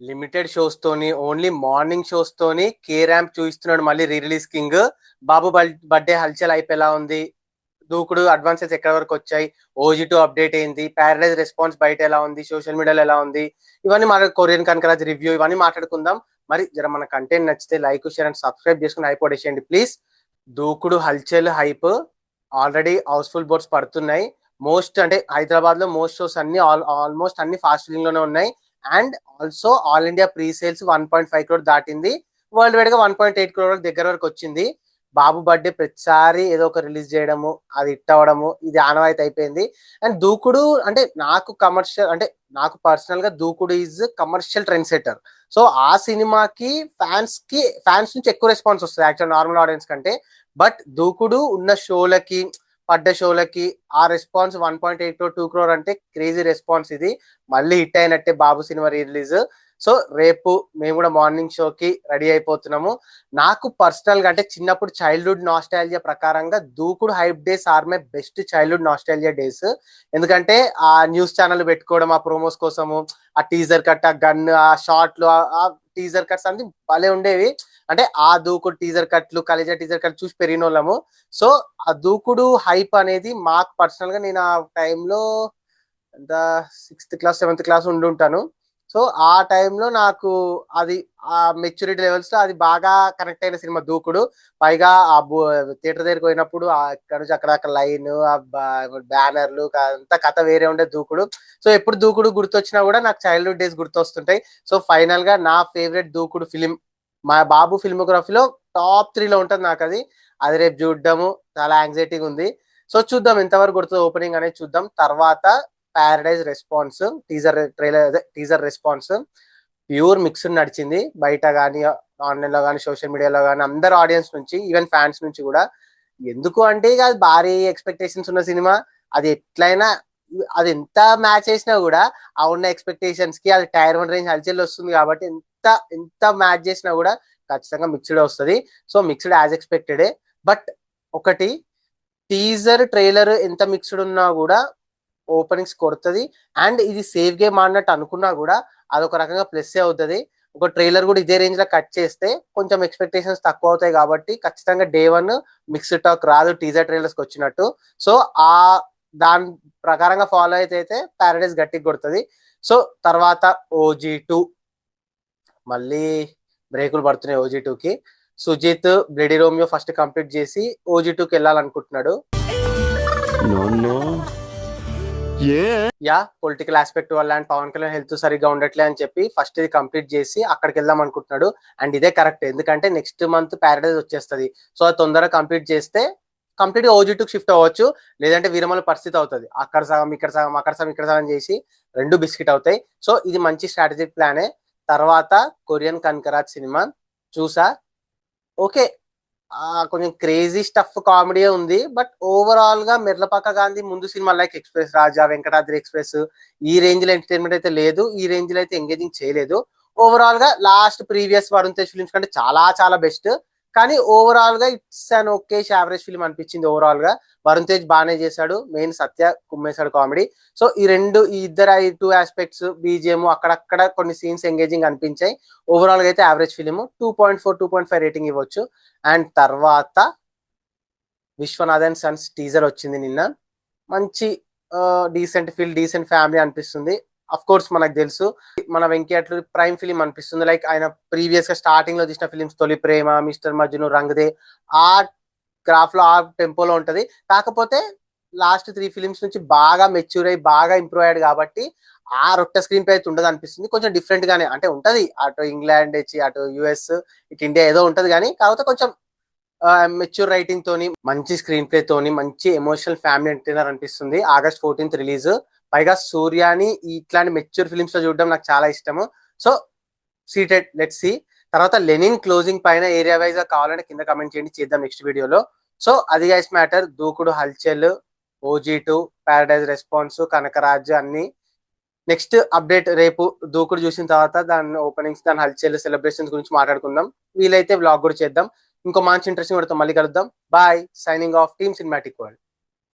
Limited shows తోని only morning shows తోని K ramp చూపిస్తున్నాడు. మళ్ళీ రిలీజ్ కింగ్ బాబు బర్త్డే హల్చల్ అయిపోయి ఎలా ఉంది, దూకుడు అడ్వాన్సెస్ ఎక్కడ వరకు వచ్చాయి, ఓజీ2 అప్డేట్ అయింది, ప్యారడైజ్ రెస్పాన్స్ బయట ఎలా ఉంది, సోషల్ మీడియాలో ఎలా ఉంది, ఇవన్నీ మన కొరియన్ కనకరాజ్ రివ్యూ ఇవన్నీ మాట్లాడుకుందాం. మరి జర మన కంటెంట్ నచ్చితే లైక్ షేర్ అండ్ సబ్స్క్రైబ్ చేసుకుని అయిపోడేసేయండి ప్లీజ్. దూకుడు హల్చల్ హైప్ ఆల్రెడీ హౌస్ఫుల్ బోర్డ్స్ పడుతున్నాయి. మోస్ట్ అంటే హైదరాబాద్ లో మోస్ట్ షోస్ అన్ని ఆల్మోస్ట్ అన్ని ఫాస్ట్ ఫిలింగ్ లోనే ఉన్నాయి. And also all India pre sales 1.5 crore దాటింది. వరల్డ్ వైడ్ గా 1.8 crore దగ్గర వరకు వచ్చింది. బాబు బర్త్డే ప్రతిసారి ఏదో ఒక రిలీజ్ చేయడము, అది హిట్ అవ్వడము, ఇది ఆనవాయితీ అయిపోయింది. అండ్ దూకుడు అంటే నాకు కమర్షియల్ అంటే నాకు పర్సనల్ గా Dookudu is commercial trendsetter. So ఆ సినిమాకి ఫ్యాన్స్ నుంచి ఎక్కువ రెస్పాన్స్ వస్తుంది యాక్చువల్ నార్మల్ ఆడియన్స్ కంటే. బట్ దూకుడు ఉన్న షోలకి పడ్డ షోలకి ఆ రెస్పాన్స్ 1.8 crore 2 crore అంటే క్రేజీ రెస్పాన్స్. ఇది మళ్ళీ హిట్ అయినట్టే బాబు సినిమా రిలీజ్. సో రేపు మేము కూడా మార్నింగ్ షోకి రెడీ అయిపోతున్నాము. నాకు పర్సనల్ గా అంటే చిన్నప్పుడు చైల్డ్హుడ్ నాస్టాలజియా ప్రకారంగా Dookudu hype days are my best childhood nostalgia days. ఎందుకంటే ఆ న్యూస్ ఛానల్ పెట్టుకోవడం ఆ ప్రోమోస్ కోసము, ఆ టీజర్ కట్, ఆ గన్, ఆ షార్ట్లు, ఆ టీజర్ కట్స్ అన్ని భలే ఉండేవి. అంటే ఆ దూకుడు టీజర్ కట్లు, కలేజా టీజర్ కట్ చూసి పెరిగిన వాళ్ళము. సో ఆ దూకుడు హైప్ అనేది మాకు పర్సనల్ గా నేను ఆ టైంలో ఎంత 6th class 7th class ఉండుంటాను. So ఆ టైంలో నాకు అది ఆ మెచ్యూరిటీ లెవెల్స్ లో అది బాగా కనెక్ట్ అయిన సినిమా దూకుడు. పైగా ఆ థియేటర్ దగ్గరికి పోయినప్పుడు అక్కడ నుంచి అక్కడ లైన్, ఆ బ్యానర్లు అంతా కథ వేరే ఉండే దూకుడు. సో ఎప్పుడు దూకుడు గుర్తొచ్చినా కూడా నాకు చైల్డ్హుడ్ డేస్ గుర్తొస్తుంటాయి. సో ఫైనల్ గా నా ఫేవరెట్ దూకుడు ఫిలిం మా బాబు ఫిల్మోగ్రఫీలో టాప్ 3లో ఉంటుంది నాకు అది. అది రేపు చూడడము చాలా యాంగ్జైటీగా ఉంది. సో చూద్దాం ఎంతవరకు గుర్తుంది ఓపెనింగ్ అనేది చూద్దాం. తర్వాత Paradise response teaser response pure mixed నడిచింది. బయట కానీ ఆన్లైన్ లో కానీ సోషల్ మీడియాలో కానీ అందరు ఆడియన్స్ నుంచి ఈవెన్ ఫ్యాన్స్ నుంచి కూడా. ఎందుకు అంటే ఇక అది భారీ ఎక్స్పెక్టేషన్స్ ఉన్న సినిమా. అది ఎట్లయినా అది ఎంత మ్యాచ్ చేసినా కూడా ఆ ఉన్న ఎక్స్పెక్టేషన్స్ కి అది టైర్ 1 రేంజ్ హల్చల్ వస్తుంది కాబట్టి ఎంత ఎంత మ్యాచ్ చేసినా కూడా ఖచ్చితంగా మిక్స్డ్ వస్తుంది. So mixed as expected. But ఒకటి, టీజర్ ట్రైలర్ ఎంత మిక్స్డ్ ఉన్నా కూడా ఓపెనింగ్స్ కొడుతుంది. అండ్ ఇది సేఫ్ గేమ్ ఆడినట్టు అనుకున్నా కూడా అదొక రకంగా ప్లస్ అవుతుంది. ఒక ట్రైలర్ కూడా ఇదే రేంజ్ లో కట్ చేస్తే కొంచెం ఎక్స్పెక్టేషన్స్ తక్కువ అవుతాయి కాబట్టి ఖచ్చితంగా day 1 మిక్స్డ్ టాక్ రాదు టీజర్ ట్రైలర్స్ కి వచ్చినట్టు. సో ఆ దాని ప్రకారంగా ఫాలో అయితే ప్యారడైజ్ గట్టిగా కొడుతుంది. సో తర్వాత OG2 మళ్ళీ బ్రేకులు పడుతున్నాయి OG2కి. Sujeeth bloody Romeo first complete చేసి OG2కి వెళ్ళాలనుకుంటున్నాడు. యా పొలిటికల్ ఆస్పెక్ట్ వల్ల అండ్ పవన్ కళ్యాణ్ హెల్త్ సరిగ్గా ఉండట్లే అని చెప్పి ఫస్ట్ ఇది కంప్లీట్ చేసి అక్కడికి వెళ్దాం అనుకుంటున్నాడు. అండ్ ఇదే కరెక్ట్, ఎందుకంటే నెక్స్ట్ మంత్ ప్యారడైజ్ వచ్చేస్తుంది. సో అది తొందరగా కంప్లీట్ చేస్తే కంప్లీట్ గా OG2కి షిఫ్ట్ అవ్వచ్చు. లేదంటే వీరమల పరిస్థితి అవుతుంది, అక్కడ సగం ఇక్కడ సగం అక్కడ సగం ఇక్కడ సగం చేసి రెండు బిస్కెట్ అవుతాయి. సో ఇది మంచి స్ట్రాటజిక్ ప్లానే. తర్వాత కొరియన్ కనకరాజ్ సినిమా చూసా, ఓకే కొంచెం క్రేజీ స్టఫ్ కామెడీ ఉంది. బట్ ఓవరాల్ గా మెర్లపాక గాంధీ ముందు సినిమా లైక్ ఎక్స్ప్రెస్, రాజా, వెంకటాద్రి ఎక్స్ప్రెస్ ఈ రేంజ్ లో ఎంటర్టైన్మెంట్ అయితే లేదు, ఈ రేంజ్ లో అయితే ఎంగేజింగ్ చేయలేదు. ఓవరాల్ గా last previous Varun Tej films కంటే చాలా చాలా బెస్ట్. కానీ ఓవరాల్ గా it's an okay average film అనిపించింది. ఓవరాల్ గా వరుణ్ తేజ్ బాగానే చేశాడు, మెయిన్ సత్య కుమ్మేశాడు కామెడీ. సో ఈ ఇద్దరు 2 ఆస్పెక్ట్స్ బీజిఎం అక్కడక్కడ కొన్ని సీన్స్ ఎంగేజింగ్ అనిపించాయి. ఓవరాల్ గా అయితే యావరేజ్ ఫిలిం 2.4 2.5 రేటింగ్ ఇవ్వచ్చు. అండ్ తర్వాత విశ్వనాథన్ సన్స్ టీజర్ వచ్చింది నిన్న. మంచి డీసెంట్ ఫ్యామిలీ అనిపిస్తుంది. అఫ్ కోర్స్ మనకు తెలుసు మన వెంకీ అట్లు ప్రైమ్ ఫిలిం అనిపిస్తుంది. లైక్ ఆయన ప్రీవియస్ గా స్టార్టింగ్ లో తీసిన ఫిలిమ్స్ తొలి ప్రేమ, మిస్టర్ మజ్ను, రంగదే ఆ గ్రాఫ్ లో ఆ టెంపోలో ఉంటది. కాకపోతే లాస్ట్ 3 ఫిలిమ్స్ నుంచి బాగా మెచ్యూర్ అయ్యి బాగా ఇంప్రూవ్ అయ్యాడు కాబట్టి ఆ రొట్టె స్క్రీన్ పై అయితే ఉండదు అనిపిస్తుంది. కొంచెం డిఫరెంట్ గానే అంటే ఉంటది, అటు ఇంగ్లాండ్ అటు US ఇటు ఇండియా ఏదో ఉంటది కానీ కాకపోతే కొంచెం మెచ్యూర్ రైటింగ్ తోని మంచి స్క్రీన్ ప్లే తోని మంచి ఎమోషనల్ ఫ్యామిలీ ఎంటర్టైనర్ అనిపిస్తుంది. August 14th release. పైగా సూర్యాని ఇట్లాంటి మెచ్యూర్ ఫిలిమ్స్ లో చూడడం నాకు చాలా ఇష్టము. So seated let's see. తర్వాత లెనిన్ క్లోజింగ్ పైన ఏరియా వైజ్ గా కావాలంటే కింద కమెంట్ చేయండి, చేద్దాం నెక్స్ట్ వీడియోలో. సో అది గైస్ మ్యాటర్. దూకుడు హల్చల్, OG2, ప్యారడైజ్ రెస్పాన్స్, కనకరాజ్ అన్ని నెక్స్ట్ అప్డేట్ రేపు. దూకుడు చూసిన తర్వాత దాని ఓపెనింగ్స్, దాని హల్చల్, సెలబ్రేషన్స్ గురించి మాట్లాడుకుందాం. వీలైతే వ్లాగ్ కూడా చేద్దాం. ఇంకో మంచి ఇంట్రెస్టింగ్ వీడియోతో మళ్ళీ కలుద్దాం. Bye, signing off, team cinematic world.